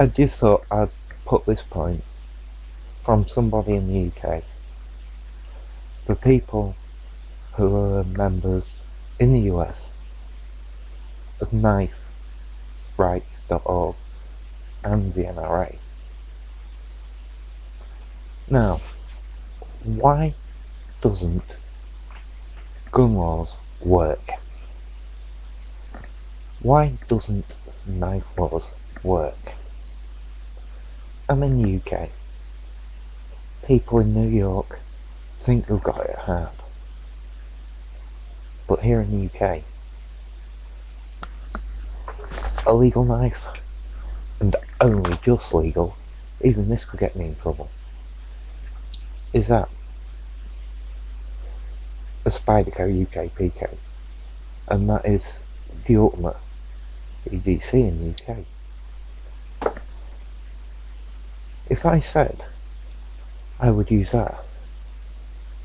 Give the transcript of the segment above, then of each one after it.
I just thought I'd put this point from somebody in the UK for people who are members in the US of kniferights.org and the NRA. Now, why doesn't gun laws work? Why doesn't knife laws work? I'm in the UK. People in New York think they've got it hard. But here in the UK, a legal knife, and only just legal, even this could get me in trouble, is that a Spyderco UK PK, and that is the ultimate EDC in the UK. If I said I would use that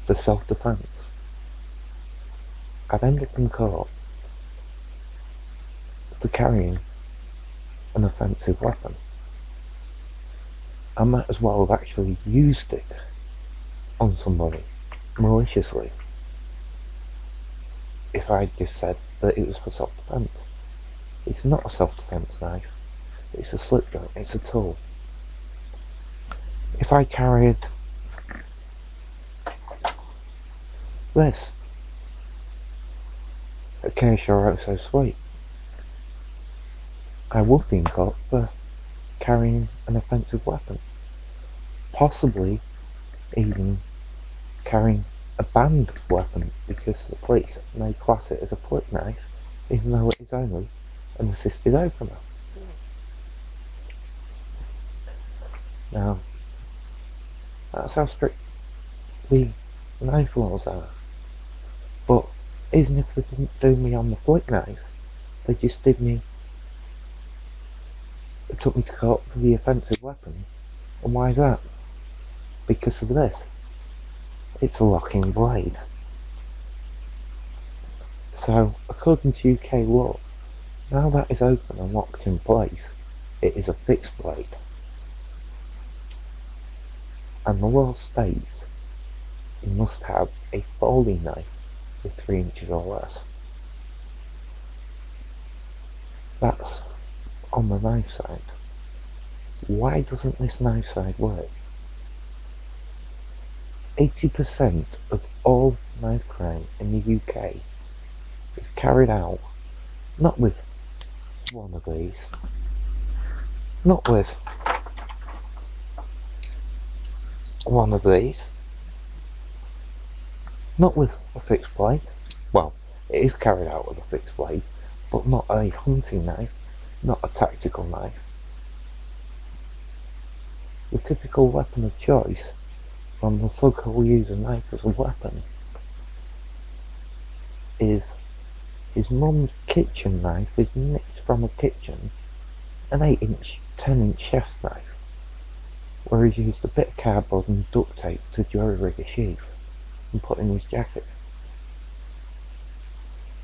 for self-defense, I'd end up in court for carrying an offensive weapon. I might as well have actually used it on somebody maliciously if I just said that it was for self-defense. It's not a self-defense knife, it's a slip joint, it's a tool. If I carried this, Acacia Oh So Sweet, I would be in court for carrying an offensive weapon, possibly even carrying a banned weapon, because the police may class it as a flick knife even though it is only an assisted opener. Now, that's how strict the knife laws are. But even if they didn't do me on the flick knife, they just took me to court for the offensive weapon. And why is that? Because of this. It's a locking blade. So, according to UK law, now that is open and locked in place, it is a fixed blade. And the law states you must have a folding knife with 3 inches or less. That's on the knife side. Why doesn't this knife side work? 80% of all knife crime in the UK is carried out not with one of these, not with one of these, not with a fixed blade. Well, it is carried out with a fixed blade, but not a hunting knife, not a tactical knife. The typical weapon of choice from the thug who will use a knife as a weapon is his mum's kitchen knife is nicked from a kitchen, an 8-inch, 10-inch chef's knife, where he's used a bit of cardboard and duct tape to jury rig a sheath and put in his jacket.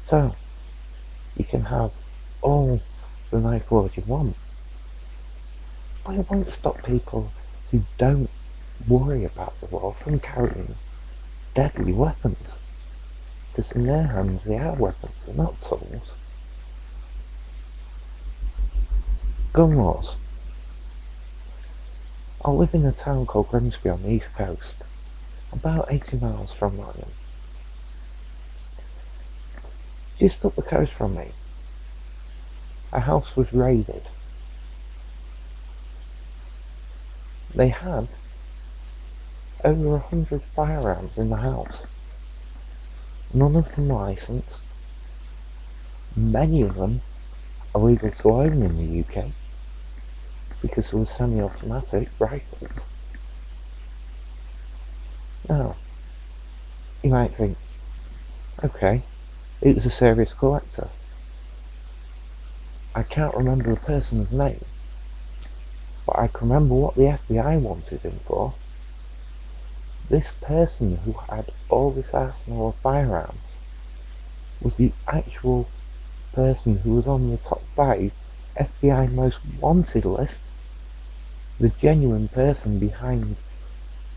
So, you can have all the knife laws you want, but it won't stop people who don't worry about the law from carrying deadly weapons, because in their hands they are weapons, they're not tools. Gun laws. I live in a town called Grimsby on the east coast, about 80 miles from Nottingham. Just up the coast from me, a house was raided. They had over 100 firearms in the house, none of them licensed, many of them illegal to own in the UK because they were semi-automatic rifles. Now, you might think, okay, it was a serious collector. I can't remember the person's name, but I can remember what the FBI wanted him for. This person who had all this arsenal of firearms was the actual person who was on the top 5 FBI most wanted list the genuine person behind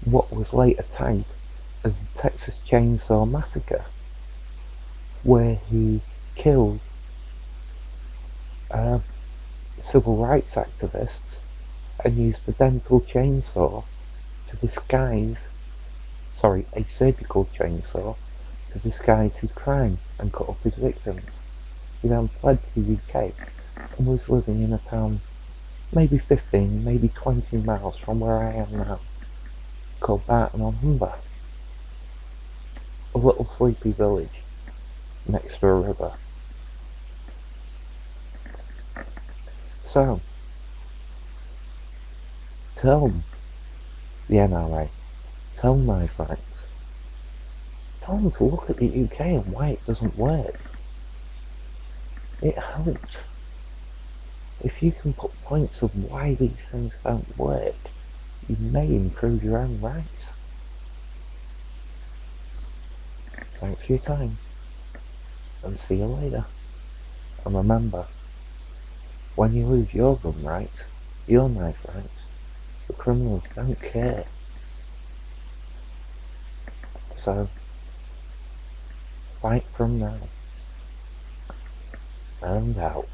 what was later tagged as the Texas Chainsaw Massacre, where he killed civil rights activists and used a dental chainsaw to disguise, a surgical chainsaw to disguise his crime and cut up his victims. He then fled to the UK and was living in a town maybe 15, maybe 20 miles from where I am now, called Barton-on-Humber, a little sleepy village next to a river. So, tell the NRA, tell Knife Rights, tell them to look at the UK and why it doesn't work. It helps. If you can put points of why these things don't work, you may improve your own rights. Thanks for your time, and see you later. And remember, when you lose your gun rights, your knife rights, the criminals don't care. So, fight from now, and out.